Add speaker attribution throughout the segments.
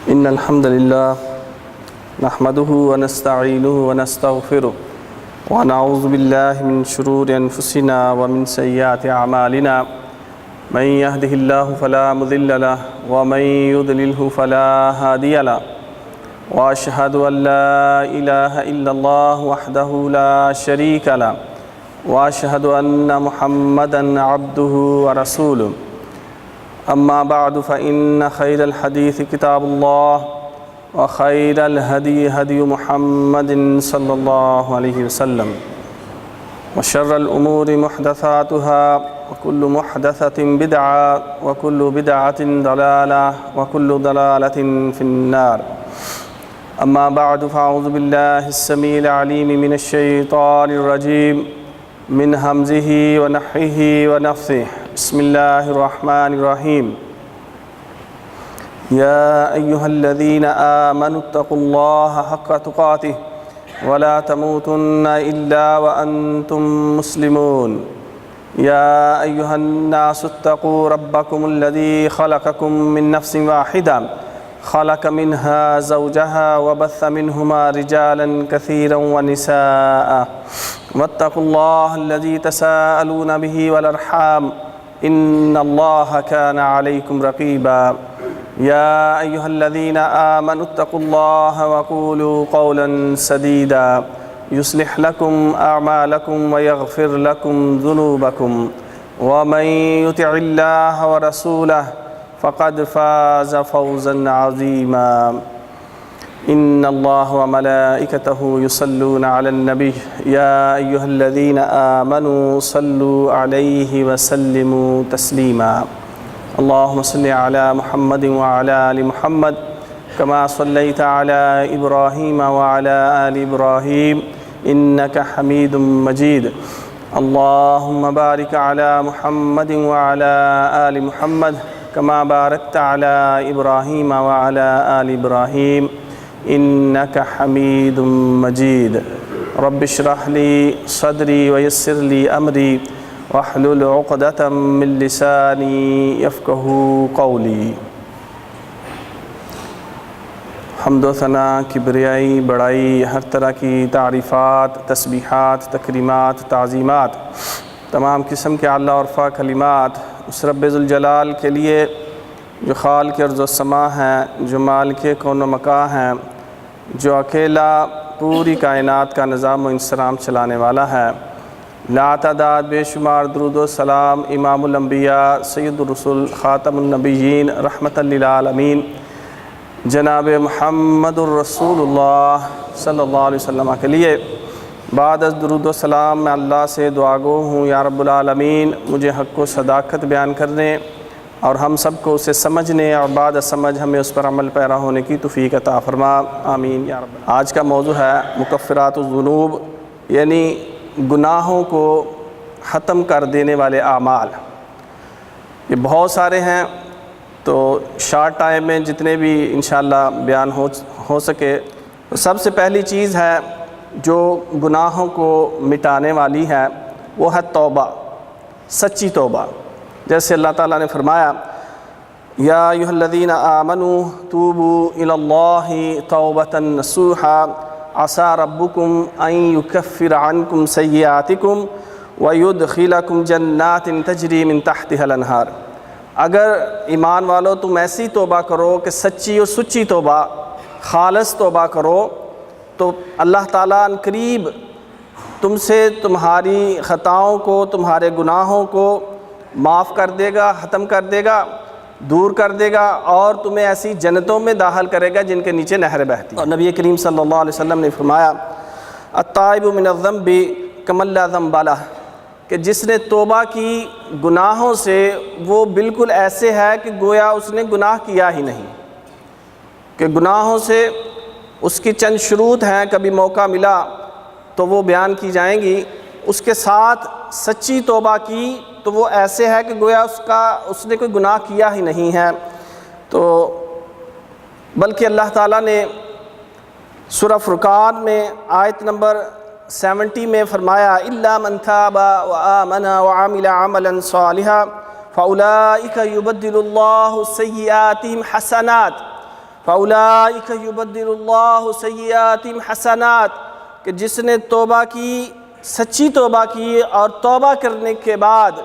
Speaker 1: إن الحمد لله نحمده ونستعينه ونستغفره ونعوذ بالله من شرور أنفسنا ومن سيئات أعمالنا من يهده الله فلا مضل له ومن يضلله فلا هادي له وأشهد أن لا إله إلا الله وحده لا شريك له وأشهد أن محمدًا عبده ورسوله أما بعد فإن خير الحديث كتاب الله وخير الهدي هدي محمد صلى الله عليه وسلم وشر الأمور محدثاتها وكل محدثة بدعة وكل بدعة ضلالة وكل ضلالة في النار. أما بعد فأعوذ بالله السميع العليم من الشيطان الرجيم من همزه ونفخه ونفثه. بسم الله الرحمن الرحيم. يا أيها الذين آمنوا اتقوا الله حق تقاته ولا تموتن إلا وأنتم مسلمون. يا أيها الناس اتقوا ربكم الذي خلقكم من نفس واحدة خلق منها زوجها وبث منهما رجالا كثيرا ونساء واتقوا الله الذي تساءلون به والأرحام إن الله كان عليكم رقيبا. يا أيها الذين آمنوا اتقوا الله وقولوا قولا سديدا يصلح لكم أعمالكم ويغفر لكم ذنوبكم ومن يطع الله ورسوله فقد فاز فوزا عظيما. إن الله وملائكته يصلون على النبي يا أيها الذين آمنوا صلوا عليه وسلموا تسليما. اللهم صل على محمد وعلى آل محمد كما صليت على إبراهيم وعلى آل إبراهيم إنك حميد مجيد. اللهم بارك على محمد وعلى آل محمد كما باركت على إبراهيم وعلى آل إبراهيم إنك حميد مجيد. رب اشرح لي صدري ويسر لي أمري واحلل عقدة من لساني يفقهوا قولي. حمد و ثنا، کبریائی، بڑائی، ہر طرح کی تعریفات، تسبیحات، تکریمات، تعظیمات، تمام قسم کے اعلیٰ اور رفع کلمات اس رب ذوالجلال کے لیے جو خالق ارض و سما ہیں، جو مالک کون و مکان ہیں، جو اکیلا پوری کائنات کا نظام و انصرام چلانے والا ہے. لا تعداد بے شمار درود و سلام امام الانبیاء سید الرسول خاتم النبیین رحمۃ للعالمین جناب محمد الرسول اللہ صلی اللہ علیہ وسلم کے لیے. بعد از درود و سلام میں اللہ سے دعا گو ہوں یا رب العالمین مجھے حق و صداقت بیان کرنے اور ہم سب کو اسے سمجھنے اور بعد سمجھ ہمیں اس پر عمل پیرا ہونے کی توفیق عطا فرما، آمین یا رب. آج کا موضوع ہے مکفرات الذنوب، یعنی گناہوں کو ختم کر دینے والے اعمال. یہ بہت سارے ہیں، تو شارٹ ٹائم میں جتنے بھی انشاءاللہ بیان ہو سکے. سب سے پہلی چیز ہے جو گناہوں کو مٹانے والی ہے وہ ہے توبہ، سچی توبہ. جیسے اللہ تعالیٰ نے فرمایا یا ایھا الذین آمنوا توبوا الی اللہ توبۃ نصوحا عسیٰ ربکم ان یکفر عنکم سیئاتکم ویدخلکم جنات تجری من تحتها الانہار. اگر ایمان والو تم ایسی توبہ کرو کہ سچی اور سچی توبہ، خالص توبہ کرو، تو اللہ تعالیٰ ان قریب تم سے تمہاری خطاؤں کو، تمہارے گناہوں کو معاف کر دے گا، ختم کر دے گا، دور کر دے گا، اور تمہیں ایسی جنتوں میں داخل کرے گا جن کے نیچے نہریں بہتی. اور نبی کریم صلی اللہ علیہ وسلم نے فرمایا التائب من الذنب کمن لا ذنب لہ، کہ جس نے توبہ کی گناہوں سے وہ بالکل ایسے ہے کہ گویا اس نے گناہ کیا ہی نہیں. کہ گناہوں سے اس کی چند شروط ہیں، کبھی موقع ملا تو وہ بیان کی جائیں گی. اس کے ساتھ سچی توبہ کی تو وہ ایسے ہے کہ گویا اس نے کوئی گناہ کیا ہی نہیں ہے. تو بلکہ اللہ تعالیٰ نے سورہ فرقان میں آیت نمبر 70 میں فرمایا الا من تاب وآمن وعمل عملا صالحا فأولئك يبدل الله سيئاتهم حسنات فَأُولَٰئِكَ يُبَدِّلُ اللَّهُ سَيِّئَاتِهِمْ حَسَنَاتٍ کہ جس نے توبہ کی، سچی توبہ کی اور توبہ کرنے کے بعد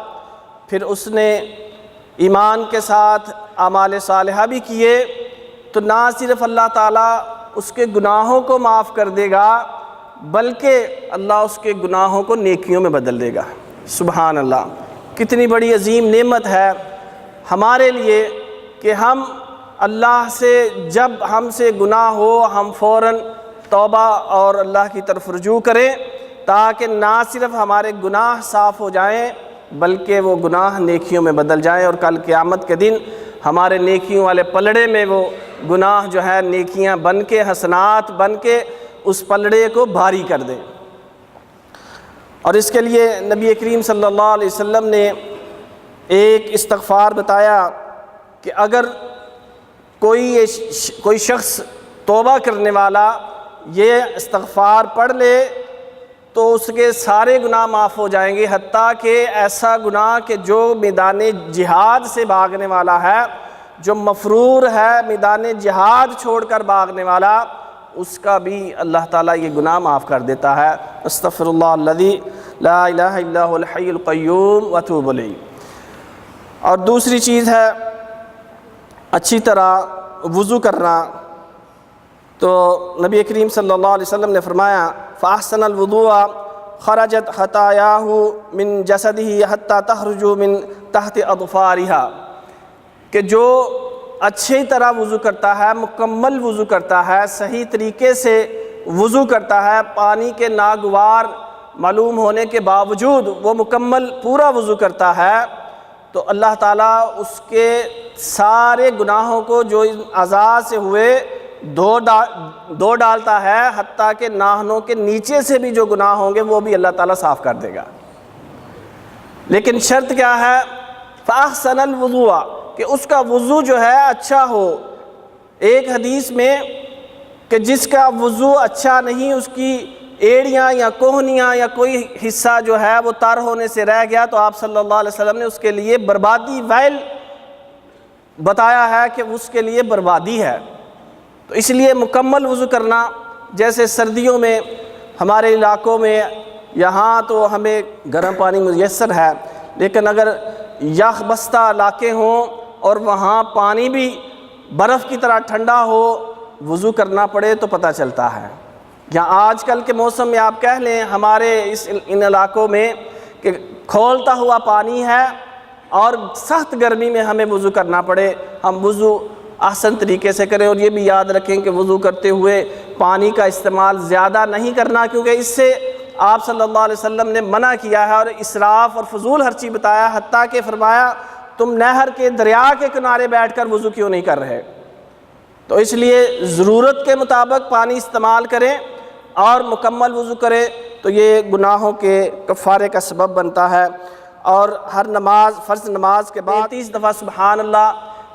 Speaker 1: پھر اس نے ایمان کے ساتھ اعمال صالحہ بھی کیے، تو نہ صرف اللہ تعالیٰ اس کے گناہوں کو معاف کر دے گا بلکہ اللہ اس کے گناہوں کو نیکیوں میں بدل دے گا۔ سبحان اللہ، کتنی بڑی عظیم نعمت ہے ہمارے لیے کہ ہم اللہ سے جب ہم سے گناہ ہو ہم فوراً توبہ اور اللہ کی طرف رجوع کریں، تاکہ نہ صرف ہمارے گناہ صاف ہو جائیں بلکہ وہ گناہ نیکیوں میں بدل جائیں، اور کل قیامت کے دن ہمارے نیکیوں والے پلڑے میں وہ گناہ جو ہے نیکیاں بن کے، حسنات بن کے اس پلڑے کو بھاری کر دیں۔ اور اس کے لیے نبی کریم صلی اللہ علیہ وسلم نے ایک استغفار بتایا کہ اگر کوئی شخص توبہ کرنے والا یہ استغفار پڑھ لے تو اس کے سارے گناہ معاف ہو جائیں گے، حتیٰ کہ ایسا گناہ کہ جو میدان جہاد سے بھاگنے والا ہے، جو مفرور ہے، میدان جہاد چھوڑ کر بھاگنے والا، اس کا بھی اللہ تعالیٰ یہ گناہ معاف کر دیتا ہے۔ استغفر اللہ الذی لا الہ الا هو الحی القیوم واتوب الیہ۔ اور دوسری چیز ہے اچھی طرح وضو کرنا، تو نبی کریم صلی اللہ علیہ وسلم نے فرمایا فاحسن الوضوء خرجت خطایاہ من جسدہ حتی تخرج من تحت اظفارها کہ جو اچھی طرح وضو کرتا ہے، مکمل وضو کرتا ہے، صحیح طریقے سے وضو کرتا ہے، پانی کے ناگوار معلوم ہونے کے باوجود وہ مکمل پورا وضو کرتا ہے، تو اللہ تعالیٰ اس کے سارے گناہوں کو جو اعضاء سے ہوئے دھو ڈالتا ہے، حتیٰ کہ ناخنوں کے نیچے سے بھی جو گناہ ہوں گے وہ بھی اللہ تعالیٰ صاف کر دے گا۔ لیکن شرط کیا ہے؟ فَأَحْسَنَ الْوُضُوءَ کہ اس کا وضو جو ہے اچھا ہو۔ ایک حدیث میں کہ جس کا وضو اچھا نہیں، اس کی ایڑیاں یا کوہنیاں یا کوئی حصہ جو ہے وہ تر ہونے سے رہ گیا، تو آپ صلی اللہ علیہ وسلم نے اس کے لیے بربادی ویل بتایا ہے کہ اس کے لیے بربادی ہے۔ تو اس لیے مکمل وضو کرنا، جیسے سردیوں میں ہمارے علاقوں میں یہاں تو ہمیں گرم پانی میسر ہے، لیکن اگر یخ بستہ علاقے ہوں اور وہاں پانی بھی برف کی طرح ٹھنڈا ہو، وضو کرنا پڑے تو پتہ چلتا ہے۔ یا آج کل کے موسم میں آپ کہہ لیں ہمارے ان علاقوں میں کہ کھولتا ہوا پانی ہے اور سخت گرمی میں ہمیں وضو کرنا پڑے، ہم وضو احسن طریقے سے کریں۔ اور یہ بھی یاد رکھیں کہ وضو کرتے ہوئے پانی کا استعمال زیادہ نہیں کرنا، کیونکہ اس سے آپ صلی اللہ علیہ وسلم نے منع کیا ہے اور اسراف اور فضول خرچی بتایا، حتیٰ کہ فرمایا تم نہر کے، دریا کے کنارے بیٹھ کر وضو کیوں نہیں کر رہے؟ تو اس لیے ضرورت کے مطابق پانی استعمال کریں اور مکمل وضو کریں، تو یہ گناہوں کے کفارے کا سبب بنتا ہے۔ اور ہر نماز، فرض نماز کے بعد 33 دفعہ سبحان اللہ،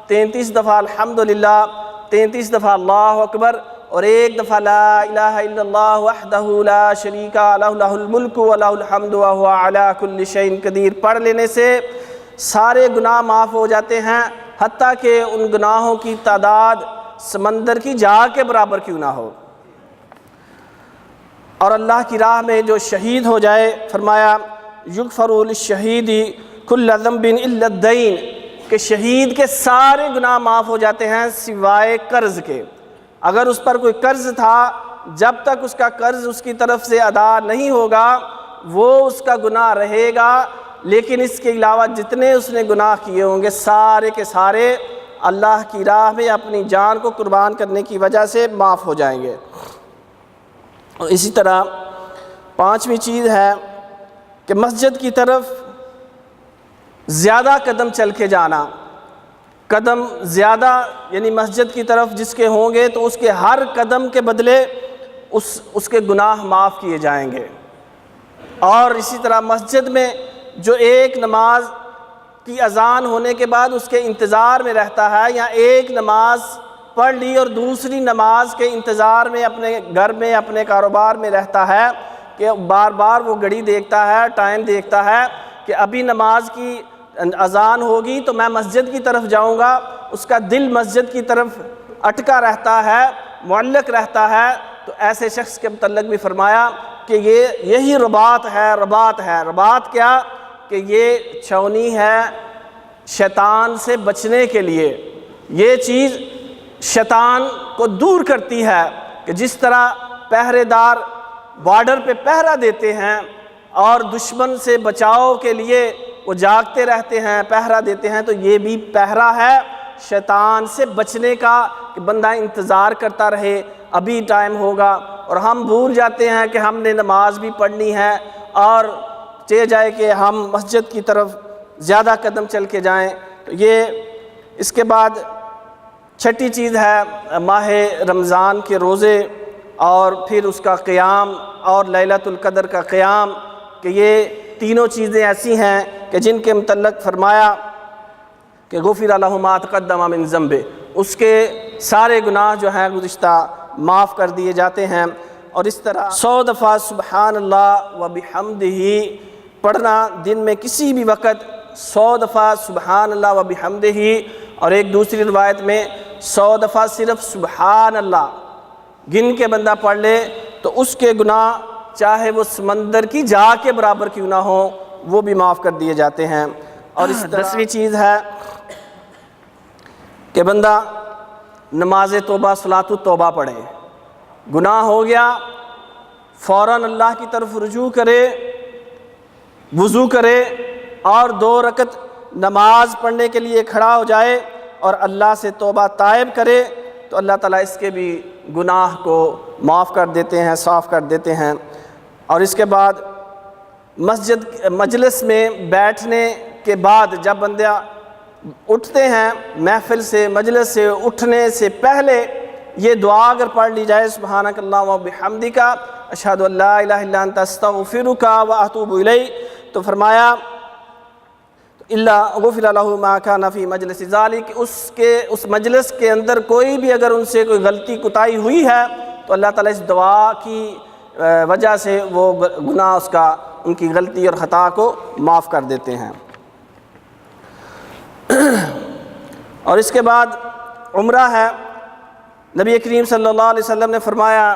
Speaker 1: 33 دفعہ الحمدللہ، 33 دفعہ اللہ اکبر، اور 1 دفعہ لا الہ الا اللہ وحدہ لا شریک لہ لہ الملک ولہ الحمد وہو علی کل شیء قدیر پڑھ لینے سے سارے گناہ معاف ہو جاتے ہیں، حتیٰ کہ ان گناہوں کی تعداد سمندر کی جا کے برابر کیوں نہ ہو۔ اور اللہ کی راہ میں جو شہید ہو جائے، فرمایا یغفر للشہید کل ذنب الا الدین کہ شہید کے سارے گناہ معاف ہو جاتے ہیں سوائے قرض کے۔ اگر اس پر کوئی قرض تھا، جب تک اس کا قرض اس کی طرف سے ادا نہیں ہوگا وہ اس کا گناہ رہے گا، لیکن اس کے علاوہ جتنے اس نے گناہ کیے ہوں گے سارے کے سارے اللہ کی راہ میں اپنی جان کو قربان کرنے کی وجہ سے معاف ہو جائیں گے۔ اور اسی طرح 5ویں چیز ہے کہ مسجد کی طرف زیادہ قدم چل کے جانا، قدم زیادہ یعنی مسجد کی طرف جس کے ہوں گے تو اس کے ہر قدم کے بدلے اس کے گناہ معاف کیے جائیں گے۔ اور اسی طرح مسجد میں جو ایک نماز کی اذان ہونے کے بعد اس کے انتظار میں رہتا ہے، یا ایک نماز پڑھ لی اور دوسری نماز کے انتظار میں اپنے گھر میں اپنے کاروبار میں رہتا ہے کہ بار بار وہ گھڑی دیکھتا ہے، ٹائم دیکھتا ہے کہ ابھی نماز کی اذان ہوگی تو میں مسجد کی طرف جاؤں گا، اس کا دل مسجد کی طرف اٹکا رہتا ہے، معلق رہتا ہے، تو ایسے شخص کے متعلق بھی فرمایا کہ یہی رباط ہے۔ رباط کیا؟ کہ یہ چھاؤنی ہے شیطان سے بچنے کے لیے، یہ چیز شیطان کو دور کرتی ہے، کہ جس طرح پہرے دار بارڈر پہ پہرا دیتے ہیں اور دشمن سے بچاؤ کے لیے وہ جاگتے رہتے ہیں، پہرا دیتے ہیں، تو یہ بھی پہرا ہے شیطان سے بچنے کا، کہ بندہ انتظار کرتا رہے ابھی ٹائم ہوگا، اور ہم بھول جاتے ہیں کہ ہم نے نماز بھی پڑھنی ہے، اور چاہے جائے کہ ہم مسجد کی طرف زیادہ قدم چل کے جائیں۔ تو یہ اس کے بعد چھٹی چیز ہے ماہ رمضان کے روزے، اور پھر اس کا قیام، اور لیلۃ القدر کا قیام، کہ یہ تینوں چیزیں ایسی ہیں کہ جن کے متعلق فرمایا کہ غفر لہ ما تقدم من ذنبہ، اس کے سارے گناہ جو ہیں گزشتہ معاف کر دیے جاتے ہیں۔ اور اس طرح 100 دفعہ سبحان اللہ و بحمدہ پڑھنا، دن میں کسی بھی وقت 100 دفعہ سبحان اللہ و بحمدہ، اور ایک دوسری روایت میں 100 دفعہ صرف سبحان اللہ گن کے بندہ پڑھ لے تو اس کے گناہ چاہے وہ سمندر کی جا کے برابر کیوں نہ ہو وہ بھی معاف کر دیے جاتے ہیں۔ اور اس 10ویں چیز ہے کہ بندہ نماز توبہ صلاۃ التوبہ پڑھے، گناہ ہو گیا فوراً اللہ کی طرف رجوع کرے، وضو کرے اور 2 رکعت نماز پڑھنے کے لیے کھڑا ہو جائے اور اللہ سے توبہ طائب کرے، تو اللہ تعالیٰ اس کے بھی گناہ کو معاف کر دیتے ہیں، صاف کر دیتے ہیں۔ اور اس کے بعد مجلس میں بیٹھنے کے بعد جب بندہ اٹھتے ہیں محفل سے، مجلس سے اٹھنے سے پہلے یہ دعا اگر پڑھ لی جائے سبحانک اللہم و بحمدک اشہد ان لا الہ الا انت استغفرک و اتوب الیک، تو فرمایا الا غفر لہ ما کان فی مجلس ذلک، اس مجلس کے اندر کوئی بھی اگر ان سے کوئی غلطی کوتاہی ہوئی ہے تو اللہ تعالیٰ اس دعا کی وجہ سے وہ گناہ اس کا، ان کی غلطی اور خطا کو معاف کر دیتے ہیں۔ اور اس کے بعد عمرہ ہے۔ نبی کریم صلی اللہ علیہ وسلم نے فرمایا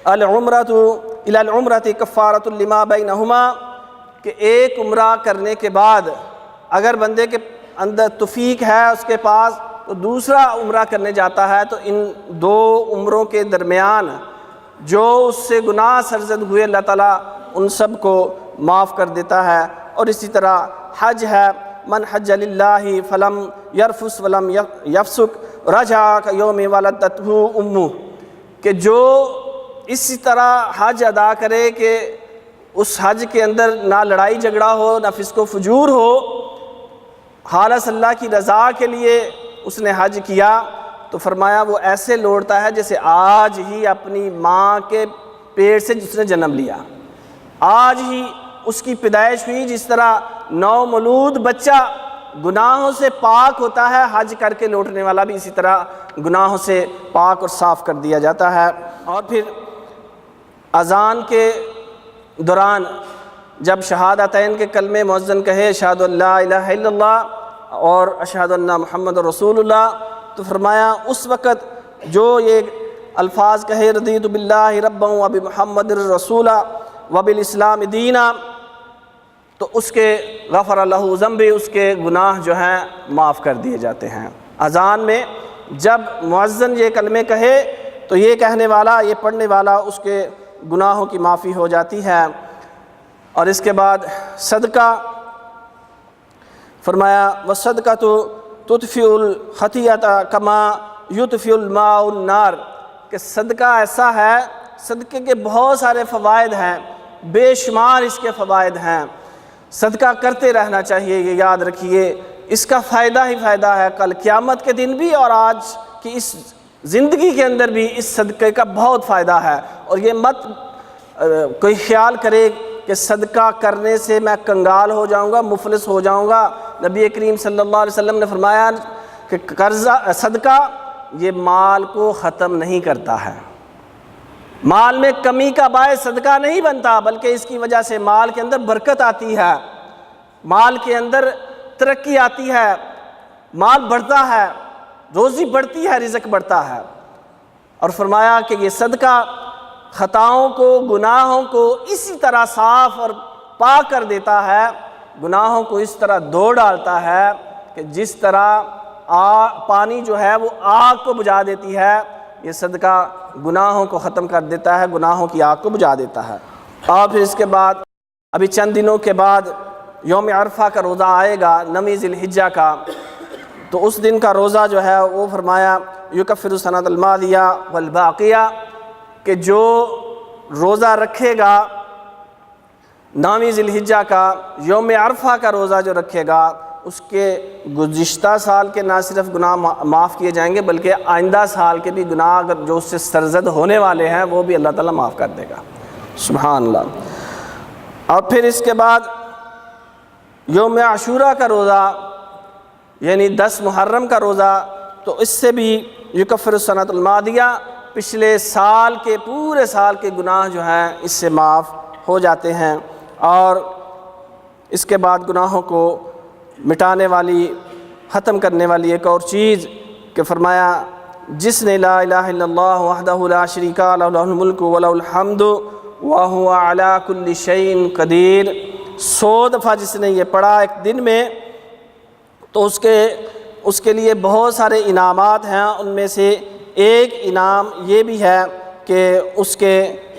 Speaker 1: العمرۃ الی العمرۃ کفارۃ لما بینہما، کہ ایک عمرہ کرنے کے بعد اگر بندے کے اندر توفیق ہے اس کے پاس تو دوسرا عمرہ کرنے جاتا ہے تو ان 2 عمروں کے درمیان جو اس سے گناہ سرزد ہوئے اللہ تعالیٰ ان سب کو معاف کر دیتا ہے۔ اور اسی طرح حج ہے، من حج للہ فلم یرفس ولم یفسق رجع کیوم ولدتہ امہ، کہ جو اسی طرح حج ادا کرے کہ اس حج کے اندر نہ لڑائی جھگڑا ہو نہ فسق و فجور ہو، خالص اللہ کی رضا کے لیے اس نے حج کیا، تو فرمایا وہ ایسے لوٹتا ہے جیسے آج ہی اپنی ماں کے پیٹ سے جس نے جنم لیا، آج ہی اس کی پیدائش ہوئی۔ جس طرح نومولود بچہ گناہوں سے پاک ہوتا ہے، حج کر کے لوٹنے والا بھی اسی طرح گناہوں سے پاک اور صاف کر دیا جاتا ہے۔ اور پھر اذان کے دوران جب شہادتین کے کلمے مؤذن کہے اشہد ان لا الہ الا اللہ اور اشہد ان محمد رسول اللہ، تو فرمایا اس وقت جو یہ الفاظ کہے رضیت باللہ ربا وبمحمد رسولا وبالاسلام دینا، تو اس کے غفر لہ ذنبہ، اس کے گناہ جو ہیں معاف کر دیے جاتے ہیں۔ اذان میں جب مؤذن یہ کلمے کہے تو یہ کہنے والا، یہ پڑھنے والا، اس کے گناہوں کی معافی ہو جاتی ہے۔ اور اس کے بعد صدقہ فرمایا وَالصَّدْقَةُ تُطْفِئُ الْخَطِیَّةَ كَمَا يُطْفِئُ الْمَاءُ النَّارَ، کہ صدقہ ایسا ہے، صدقے کے بہت سارے فوائد ہیں، بے شمار اس کے فوائد ہیں، صدقہ کرتے رہنا چاہیے، یہ یاد رکھیے، اس کا فائدہ ہی فائدہ ہے، کل قیامت کے دن بھی اور آج کی اس زندگی کے اندر بھی اس صدقے کا بہت فائدہ ہے۔ اور یہ مت کوئی خیال کرے کہ صدقہ کرنے سے میں کنگال ہو جاؤں گا، مفلس ہو جاؤں گا۔ نبی کریم صلی اللہ علیہ وسلم نے فرمایا کہ صدقہ یہ مال کو ختم نہیں کرتا ہے، مال میں کمی کا باعث صدقہ نہیں بنتا، بلکہ اس کی وجہ سے مال کے اندر برکت آتی ہے، مال کے اندر ترقی آتی ہے، مال بڑھتا ہے۔
Speaker 2: روزی بڑھتی ہے، رزق بڑھتا ہے۔ اور فرمایا کہ یہ صدقہ خطاؤں کو، گناہوں کو اسی طرح صاف اور پاک کر دیتا ہے، گناہوں کو اس طرح دھو ڈالتا ہے کہ جس طرح پانی جو ہے وہ آگ کو بجھا دیتی ہے، یہ صدقہ گناہوں کو ختم کر دیتا ہے، گناہوں کی آگ کو بجھا دیتا ہے۔ اور پھر اس کے بعد ابھی چند دنوں کے بعد یوم عرفہ کا روزہ آئے گا، 9 ذی الحجہ کا، تو اس دن کا روزہ جو ہے وہ فرمایا یکفر السنۃ الماضیہ والباقیہ، کہ جو روزہ رکھے گا 9 ذی الحجہ کا، یوم عرفہ کا روزہ جو رکھے گا، اس کے گزشتہ سال کے نہ صرف گناہ معاف کیے جائیں گے بلکہ آئندہ سال کے بھی گناہ اگر جو اس سے سرزد ہونے والے ہیں وہ بھی اللہ تعالیٰ معاف کر دے گا۔ سبحان اللہ۔ اور پھر اس کے بعد یوم عاشوراء کا روزہ یعنی 10 محرم کا روزہ، تو اس سے بھی یکفر السنۃ الماضیہ، پچھلے سال کے پورے سال کے گناہ جو ہیں اس سے معاف ہو جاتے ہیں۔ اور اس کے بعد گناہوں کو مٹانے والی، ختم کرنے والی ایک اور چیز کہ فرمایا جس نے لا الہ الا اللہ وحدہ لا شریک لہ لہ الملک ولہ الحمد وہو علی کل شیء قدیر، 100 دفعہ جس نے یہ پڑھا ایک دن میں، تو اس کے لیے بہت سارے انعامات ہیں۔ ان میں سے ایک انعام یہ بھی ہے کہ اس کے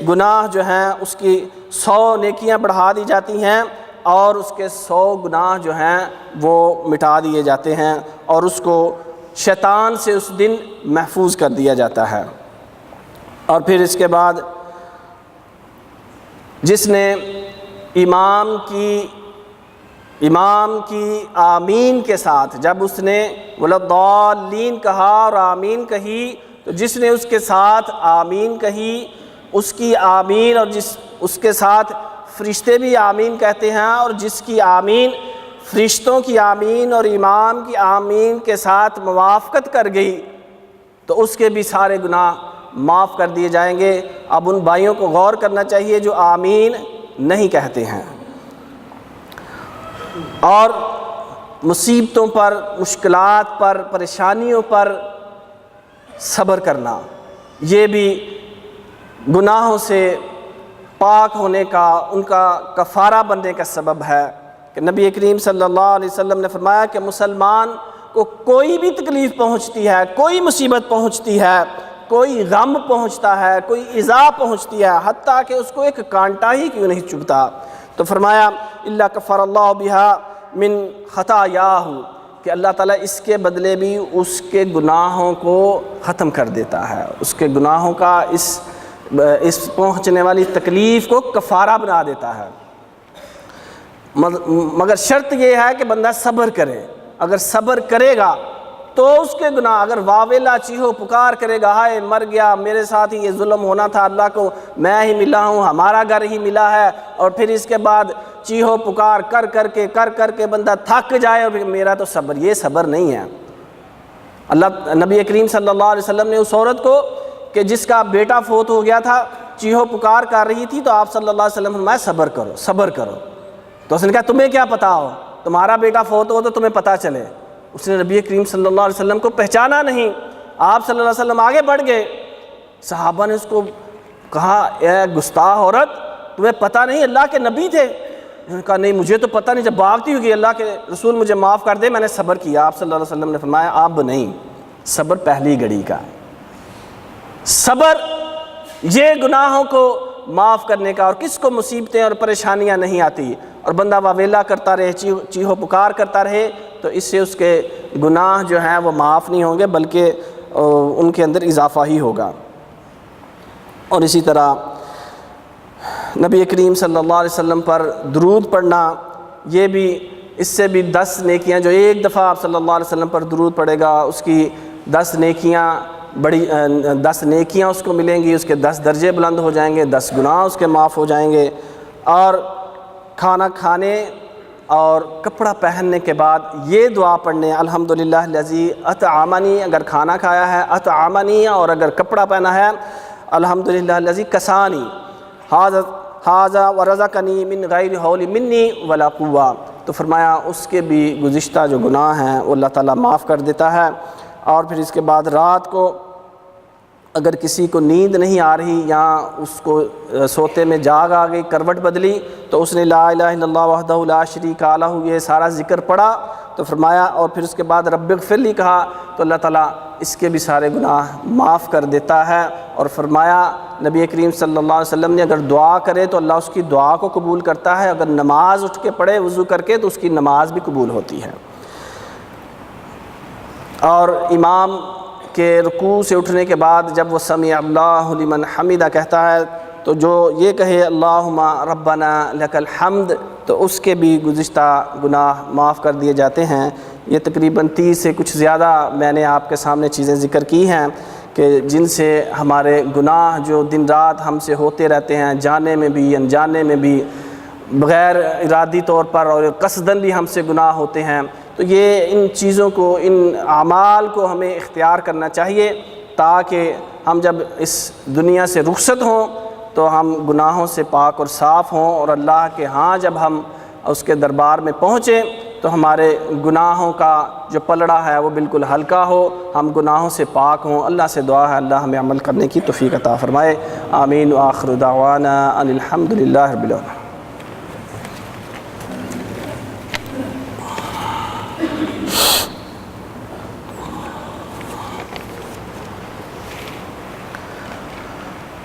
Speaker 2: گناہ جو ہیں اس کی 100 نیکیاں بڑھا دی جاتی ہیں اور اس کے 100 گناہ جو ہیں وہ مٹا دیے جاتے ہیں، اور اس کو شیطان سے اس دن محفوظ کر دیا جاتا ہے۔ اور پھر اس کے بعد جس نے امام کی آمین کے ساتھ، جب اس نے ولضالین کہا اور آمین کہی، تو جس نے اس کے ساتھ آمین کہی، اس کی آمین، اور اس کے ساتھ فرشتے بھی آمین کہتے ہیں، اور جس کی آمین فرشتوں کی آمین اور امام کی آمین کے ساتھ موافقت کر گئی، تو اس کے بھی سارے گناہ معاف کر دیے جائیں گے۔ اب ان بھائیوں کو غور کرنا چاہیے جو آمین نہیں کہتے ہیں۔ اور مصیبتوں پر، مشکلات پر، پریشانیوں پر صبر کرنا، یہ بھی گناہوں سے پاک ہونے کا، ان کا کفارہ بننے کا سبب ہے۔ کہ نبی کریم صلی اللہ علیہ وسلم نے فرمایا کہ مسلمان کو کوئی بھی تکلیف پہنچتی ہے، کوئی مصیبت پہنچتی ہے، کوئی غم پہنچتا ہے، کوئی ایذا پہنچتی ہے، حتیٰ کہ اس کو ایک کانٹا ہی کیوں نہیں چبھتا، تو فرمایا الا کفر اللہ بہا من خطایاہ، کہ اللہ تعالیٰ اس کے بدلے بھی اس کے گناہوں کو ختم کر دیتا ہے، اس کے گناہوں کا اس پہنچنے والی تکلیف کو کفارہ بنا دیتا ہے۔ مگر شرط یہ ہے کہ بندہ صبر کرے۔ اگر صبر کرے گا تو اس کے گناہ، اگر واویلا چیہو پکار کرے گا، ہائے مر گیا، میرے ساتھ ہی یہ ظلم ہونا تھا، اللہ کو میں ہی ملا ہوں، ہمارا گھر ہی ملا ہے، اور پھر اس کے بعد چیہو پکار کر کے بندہ تھک جائے، اور میرا تو صبر، یہ صبر نہیں ہے۔ نبی کریم صلی اللہ علیہ وسلم نے اس عورت کو کہ جس کا بیٹا فوت ہو گیا تھا چیہو پکار کر رہی تھی، تو آپ صلی اللہ علیہ وسلم نے فرمایا صبر کرو۔ تو اس نے کہا تمہیں کیا پتا ہو، تمہارا بیٹا فوت ہو تو تمہیں پتہ چلے۔ اس نے نبی کریم صلی اللہ علیہ وسلم کو پہچانا نہیں۔ آپ صلی اللہ علیہ وسلم آگے بڑھ گئے، صحابہ نے اس کو کہا اے گستاخ عورت، تمہیں پتہ نہیں اللہ کے نبی تھے؟ انہوں نے کہا نہیں مجھے تو پتہ نہیں، جب بھاگتی ہوگی اللہ کے رسول مجھے معاف کر دے، میں نے صبر کیا۔ آپ صلی اللہ علیہ وسلم نے فرمایا اب نہیں، صبر پہلی گھڑی کا، صبر یہ گناہوں کو معاف کرنے کا۔ اور کس کو مصیبتیں اور پریشانیاں نہیں آتی، اور بندہ واویلا کرتا رہے، چیہو پکار کرتا رہے، تو اس سے اس کے گناہ جو ہیں وہ معاف نہیں ہوں گے بلکہ ان کے اندر اضافہ ہی ہوگا۔ اور اسی طرح نبی کریم صلی اللہ علیہ وسلم پر درود پڑھنا، یہ بھی اس سے بھی 10 نیکیاں، جو ایک دفعہ آپ صلی اللہ علیہ وسلم پر درود پڑھے گا اس کی 10 نیکیاں، 10 نیکیاں اس کو ملیں گی، اس کے 10 درجے بلند ہو جائیں گے، 10 گناہ اس کے معاف ہو جائیں گے۔ اور کھانا کھانے اور کپڑا پہننے کے بعد یہ دعا پڑھنے، الحمدللہ الذی اطعمنی، اگر کھانا کھایا ہے اطعمنی، اور اگر کپڑا پہنا ہے الحمدللہ الذی کسانی ھذا ورزقنی من غیر حول منی ولا قوہ، تو فرمایا اس کے بھی گزشتہ جو گناہ ہیں وہ اللہ تعالیٰ معاف کر دیتا ہے۔ اور پھر اس کے بعد رات کو اگر کسی کو نیند نہیں آ رہی یا اس کو سوتے میں جاگ آ گئی، کروٹ بدلی، تو اس نے لا الہ الا اللہ وحدہ لا شریک لہ یہ سارا ذکر پڑھا تو فرمایا، اور پھر اس کے بعد رب اغفر لی کہا تو اللہ تعالیٰ اس کے بھی سارے گناہ معاف کر دیتا ہے۔ اور فرمایا نبی کریم صلی اللہ علیہ وسلم نے اگر دعا کرے تو اللہ اس کی دعا کو قبول کرتا ہے، اگر نماز اٹھ کے پڑھے وضو کر کے تو اس کی نماز بھی قبول ہوتی ہے۔ اور امام کے رکوع سے اٹھنے کے بعد جب وہ سمع اللہ لمن حمدہ کہتا ہے تو جو یہ کہے اللہم ربنا لک الحمد تو اس کے بھی گزشتہ گناہ معاف کر دیے جاتے ہیں۔ یہ تقریباً 30 سے کچھ زیادہ میں نے آپ کے سامنے چیزیں ذکر کی ہیں کہ جن سے ہمارے گناہ جو دن رات ہم سے ہوتے رہتے ہیں، جانے میں بھی انجانے میں بھی، بغیر ارادی طور پر اور قصداً بھی ہم سے گناہ ہوتے ہیں، تو یہ ان چیزوں کو، ان اعمال کو ہمیں اختیار کرنا چاہیے تاکہ ہم جب اس دنیا سے رخصت ہوں تو ہم گناہوں سے پاک اور صاف ہوں، اور اللہ کے ہاں جب ہم اس کے دربار میں پہنچیں تو ہمارے گناہوں کا جو پلڑا ہے وہ بالکل ہلکا ہو، ہم گناہوں سے پاک ہوں۔ اللہ سے دعا ہے اللہ ہمیں عمل کرنے کی توفیق عطا فرمائے۔ آمین وآخر دعوانا ان الحمد للہ رب العالمین۔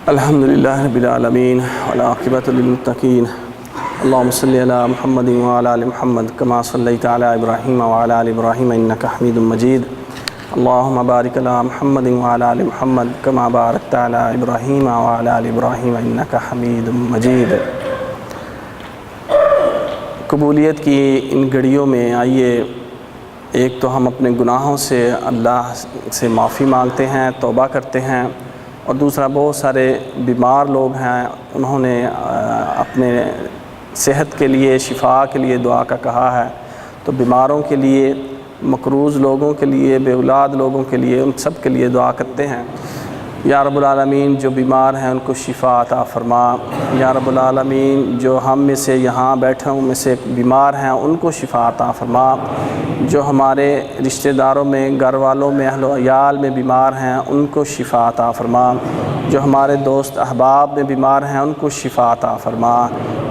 Speaker 1: الحمد للہ رب العالمین والعاقبۃ للمتقین، اللہم صلی علی محمد وعلی آل محمد کما صلیت علی ابراہیم وعلی آل ابراہیم انک حمید مجید، اللہم بارک علی محمد وعلی آل محمد کما بارکت علی ابراہیم وعلی آل ابراہیم انک حمید مجید۔ قبولیت کی ان گھڑیوں میں آئیے ایک تو ہم اپنے گناہوں سے اللہ سے معافی مانگتے ہیں، توبہ کرتے ہیں، اور دوسرا بہت سارے بیمار لوگ ہیں، انہوں نے اپنے صحت کے لیے، شفا کے لیے دعا کا کہا ہے، تو بیماروں کے لیے، مقروض لوگوں کے لیے، بے اولاد لوگوں کے لیے، ان سب کے لیے دعا کرتے ہیں۔ یا رب العالمین جو بیمار ہیں ان کو شفا عطا فرما، یا رب العالمین جو ہم میں سے یہاں بیٹھوں میں سے بیمار ہیں ان کو شفا عطا فرما، جو ہمارے رشتہ داروں میں، گھر والوں میں، اہل و عیال میں بیمار ہیں ان کو شفا عطا فرما، جو ہمارے دوست احباب میں بیمار ہیں ان کو شفا عطا فرما۔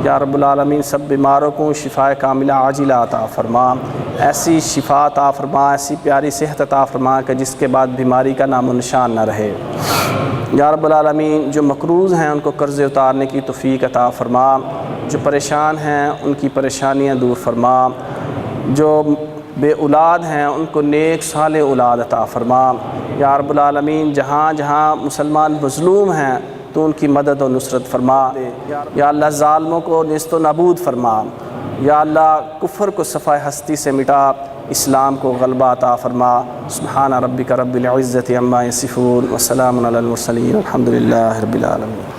Speaker 1: یا رب العالمین سب بیماروں کو شفا کاملہ عاجلہ عطا فرما، ایسی شفا عطا فرما، ایسی پیاری صحت عطا فرما کہ جس کے بعد بیماری کا نام و نشان نہ رہے۔ یا رب العالمین جو مقروض ہیں ان کو قرض اتارنے کی توفیق عطا فرما، جو پریشان ہیں ان کی پریشانیاں دور فرما، جو بے اولاد ہیں ان کو نیک صالح اولاد عطا فرما۔ یا رب العالمین جہاں جہاں مسلمان مظلوم ہیں تو ان کی مدد و نصرت فرما، یا اللہ ظالموں کو نیست و نابود فرما، یا اللہ کفر کو صفحہ ہستی سے مٹا، اسلام کو غلبہ عطا فرما۔ سبحان ربک رب العزت عما یصفون وسلام علی المرسلین الحمد للہ رب العالمین۔